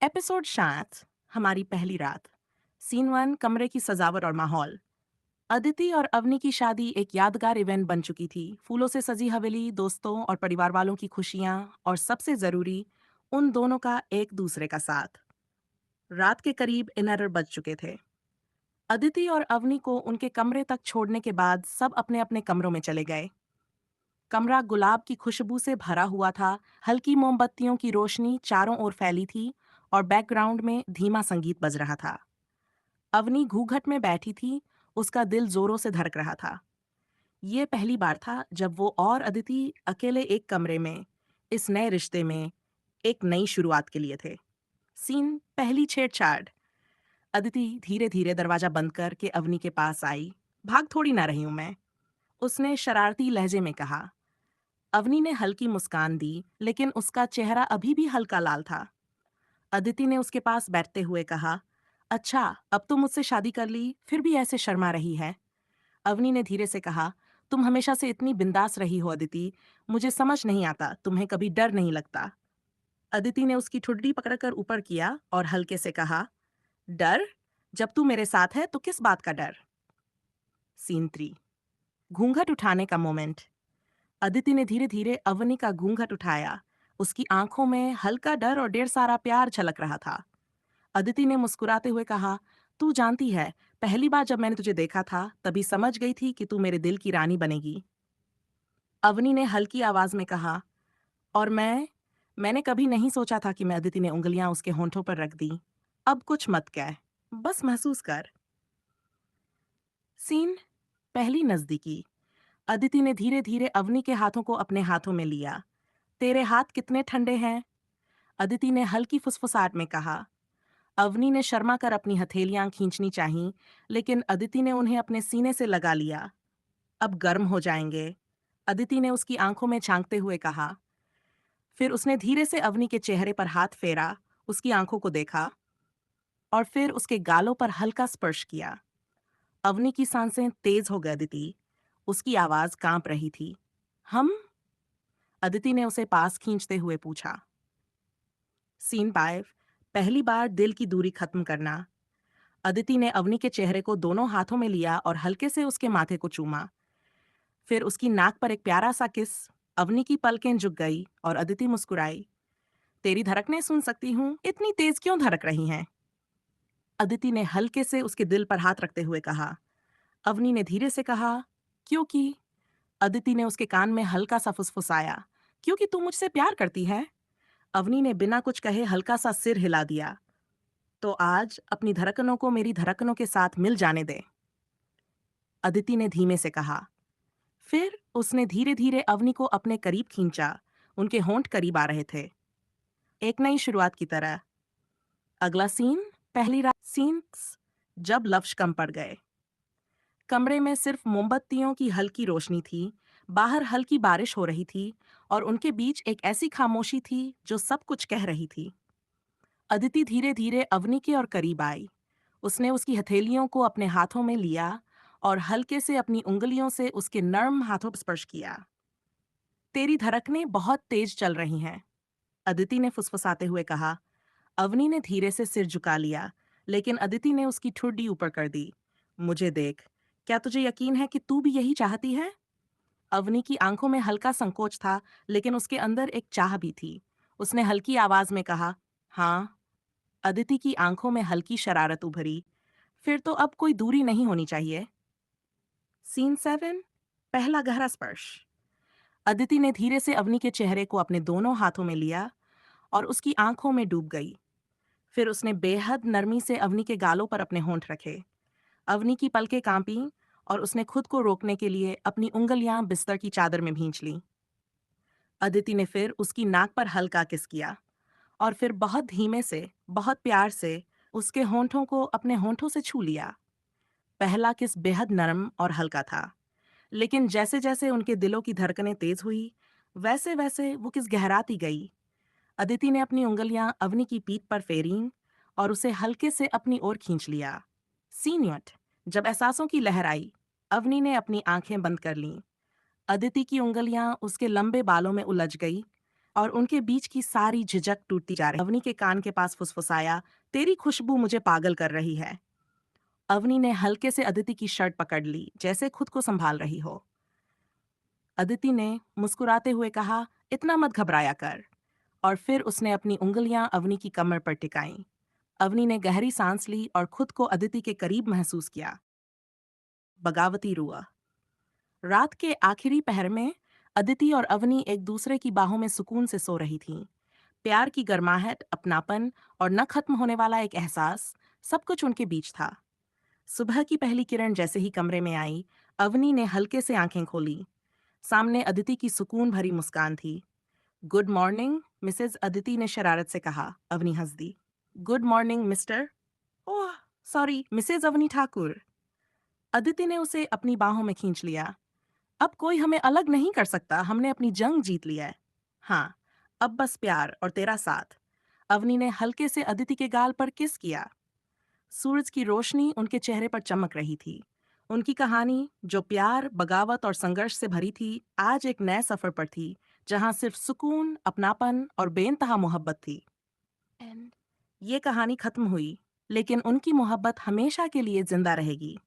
Episode 7 हमारी पहली रात। सीन 1 कमरे की सजावट और माहौल। अदिति और अवनी की शादी एक यादगार इवेंट बन चुकी थी। फूलों से सजी हवेली, दोस्तों और परिवार वालों की खुशियां और सबसे जरूरी उन दोनों का एक दूसरे का साथ। रात के करीब इनर बज चुके थे। अदिति और अवनी को उनके कमरे तक छोड़ने के बाद सब अपने अपने कमरों में चले गए। कमरा गुलाब की खुशबू से भरा हुआ था। हल्की मोमबत्तियों की रोशनी चारों ओर फैली थी और बैकग्राउंड में धीमा संगीत बज रहा था। अवनी घूंघट में बैठी थी, उसका दिल जोरों से धड़क रहा था। ये पहली बार था जब वो और अदिति अकेले एक कमरे में, इस नए रिश्ते में, एक नई शुरुआत के लिए थे। सीन पहली छेड़छाड़। अदिति धीरे धीरे दरवाजा बंद करके अवनी के पास आई। भाग थोड़ी ना रही हूं मैं, उसने शरारती लहजे में कहा। अवनी ने हल्की मुस्कान दी, लेकिन उसका चेहरा अभी भी हल्का लाल था। अदिति ने उसके पास बैठते हुए कहा, अच्छा, अब तो मुझसे शादी कर ली, फिर भी ऐसे शर्मा रही है। अवनी ने धीरे से कहा, तुम हमेशा से इतनी बिंदास रही हो अदिति, मुझे समझ नहीं आता तुम्हें कभी डर नहीं लगता। अदिति ने उसकी ठुड्डी पकड़कर ऊपर किया और हल्के से कहा, डर? जब तू मेरे साथ है तो किस बात का डर? सीन 3 घूंघट उठाने का मोमेंट। अदिति ने धीरे धीरे अवनी का घूंघट उठाया। उसकी आंखों में हल्का डर और ढेर सारा प्यार झलक रहा था। अदिति ने मुस्कुराते हुए कहा, तू जानती है, पहली बार जब मैंने तुझे देखा था तभी समझ गई थी कि तू मेरे दिल की रानी बनेगी। अवनी ने हल्की आवाज में कहा, और मैंने कभी नहीं सोचा था कि मैं। अदिति ने उंगलियां उसके होंठों पर रख दी। अब कुछ मत कह, बस महसूस कर। सीन पहली नजदीकी। अदिति ने धीरे धीरे अवनी के हाथों को अपने हाथों में लिया। तेरे हाथ कितने ठंडे हैं, अदिति ने हल्की फुसफुसाहट में कहा। अवनी ने शर्मा कर अपनी हथेलियां खींचनी चाहीं, लेकिन अदिति ने उन्हें अपने सीने से लगा लिया। अब गर्म हो जाएंगे, अदिति ने उसकी आंखों में झांकते हुए कहा। फिर उसने धीरे से अवनी के चेहरे पर हाथ फेरा, उसकी आंखों को देखा और फिर उसके गालों पर हल्का स्पर्श किया। अवनी की सांसें तेज हो गई। अदिति, उसकी आवाज कांप रही थी। हम? अदिति ने उसे पास खींचते हुए पूछा। सीन 5 पहली बार दिल की दूरी खत्म करना। अदिति ने अवनी के चेहरे को दोनों हाथों में लिया और हल्के से उसके माथे को चूमा। फिर उसकी नाक पर एक प्यारा सा किस। अवनी की पलकें झुक गई और अदिति मुस्कुराई। तेरी धड़कनें सुन सकती हूँ, इतनी तेज क्यों धड़क रही हैं? अदिति ने हल्के से उसके दिल पर हाथ रखते हुए कहा। अवनी ने धीरे से कहा, क्योंकि। अदिति ने उसके कान में हल्का सा फुसफुसाया, क्योंकि तू मुझसे प्यार करती है। अवनी ने बिना कुछ कहे हल्का सा सिर हिला दिया। तो आज अपनी धड़कनों को मेरी धड़कनों के साथ मिल जाने दे, अदिति ने धीमे से कहा। फिर उसने धीरे धीरे अवनी को अपने करीब खींचा। उनके होंठ करीब आ रहे थे, एक नई शुरुआत की तरह। अगला सीन पहली रात। सीन्स जब लफ्ज कम पड़ गए। कमरे में सिर्फ मोमबत्तियों की हल्की रोशनी थी। बाहर हल्की बारिश हो रही थी और उनके बीच एक ऐसी खामोशी थी जो सब कुछ कह रही थी। अदिति धीरे धीरे अवनी के और करीब आई। उसने उसकी हथेलियों को अपने हाथों में लिया और हल्के से अपनी उंगलियों से उसके नर्म हाथों पर स्पर्श किया। तेरी धड़कनें बहुत तेज चल रही हैं, अदिति ने फुसफुसाते हुए कहा। अवनी ने धीरे से सिर झुका लिया, लेकिन अदिति ने उसकी ठुड्डी ऊपर कर दी। मुझे देख, क्या तुझे यकीन है कि तू भी यही चाहती है? अवनी की आंखों में हल्का संकोच था, लेकिन उसके अंदर एक चाह भी थी। उसने हल्की आवाज में कहा, हाँ। अदिति की आंखों में हल्की शरारत उभरी। फिर तो अब कोई दूरी नहीं होनी चाहिए। सीन 7 पहला गहरा स्पर्श। अदिति ने धीरे से अवनी के चेहरे को अपने दोनों हाथों में लिया और उसकी आंखों में डूब गई। फिर उसने बेहद नरमी से अवनी के गालों पर अपने होंठ रखे। अवनी की पलकें कांपी और उसने खुद को रोकने के लिए अपनी उंगलियां बिस्तर की चादर में भींच लीं। अदिति ने फिर उसकी नाक पर हल्का किस किया और फिर बहुत धीमे से, बहुत प्यार से उसके होंठों को अपने होंठों से छू लिया। पहला किस बेहद नरम और हल्का था, लेकिन जैसे जैसे उनके दिलों की धड़कनें तेज हुई, वैसे वैसे वो किस गहराती गई। अदिति ने अपनी उंगलियां अवनी की पीठ पर फेरीं और उसे हल्के से अपनी ओर खींच लिया। सीनियट जब एहसासों की लहर आई, अवनी ने अपनी आंखें बंद कर लीं। अदिति की उंगलियां उसके लंबे बालों में उलझ गई और उनके बीच की सारी झिझक टूटती जा रही। अवनी के कान के पास फुसफुसाया, तेरी खुशबू मुझे पागल कर रही है। अवनी ने हल्के से अदिति की शर्ट पकड़ ली, जैसे खुद को संभाल रही हो। अदिति ने मुस्कुराते हुए कहा, इतना मत घबराया कर। और फिर उसने अपनी उंगलियां अवनी की कमर पर टिकाईं। अवनी ने गहरी सांस ली और खुद को अदिति के करीब महसूस किया। बगावती रुआ। रात के आखिरी पहर में अदिति और अवनी एक दूसरे की बाहों में सुकून से सो रही थीं। प्यार की गर्माहट, अपनापन और न खत्म होने वाला एक एहसास, सब कुछ उनके बीच था। सुबह की पहली किरण जैसे ही कमरे में आई, अवनी ने हल्के से आंखें खोली। सामने अदिति की सुकून भरी मुस्कान थी। गुड मॉर्निंग, मिसेज अदिति ने शरारत से कहा। अवनी हंस दी। Good morning, mister. Oh, sorry, Mrs Avni Thakur. Aditi ने उसे अपनी बाहों में खींच लिया। अब कोई हमें अलग नहीं कर सकता, हमने अपनी जंग जीत लिया है। हाँ, अब बस प्यार और तेरा साथ। अवनी ने हल्के से अदिति के गाल पर किस किया। सूरज की रोशनी उनके चेहरे पर चमक रही थी। उनकी कहानी, जो प्यार, बगावत और संघर्ष से भरी थी, आज एक नए सफर पर थी, जहां सिर्फ सुकून, अपनापन और बेइंतहा मोहब्बत थी। एंड ये कहानी खत्म हुई, लेकिन उनकी मोहब्बत हमेशा के लिए जिंदा रहेगी।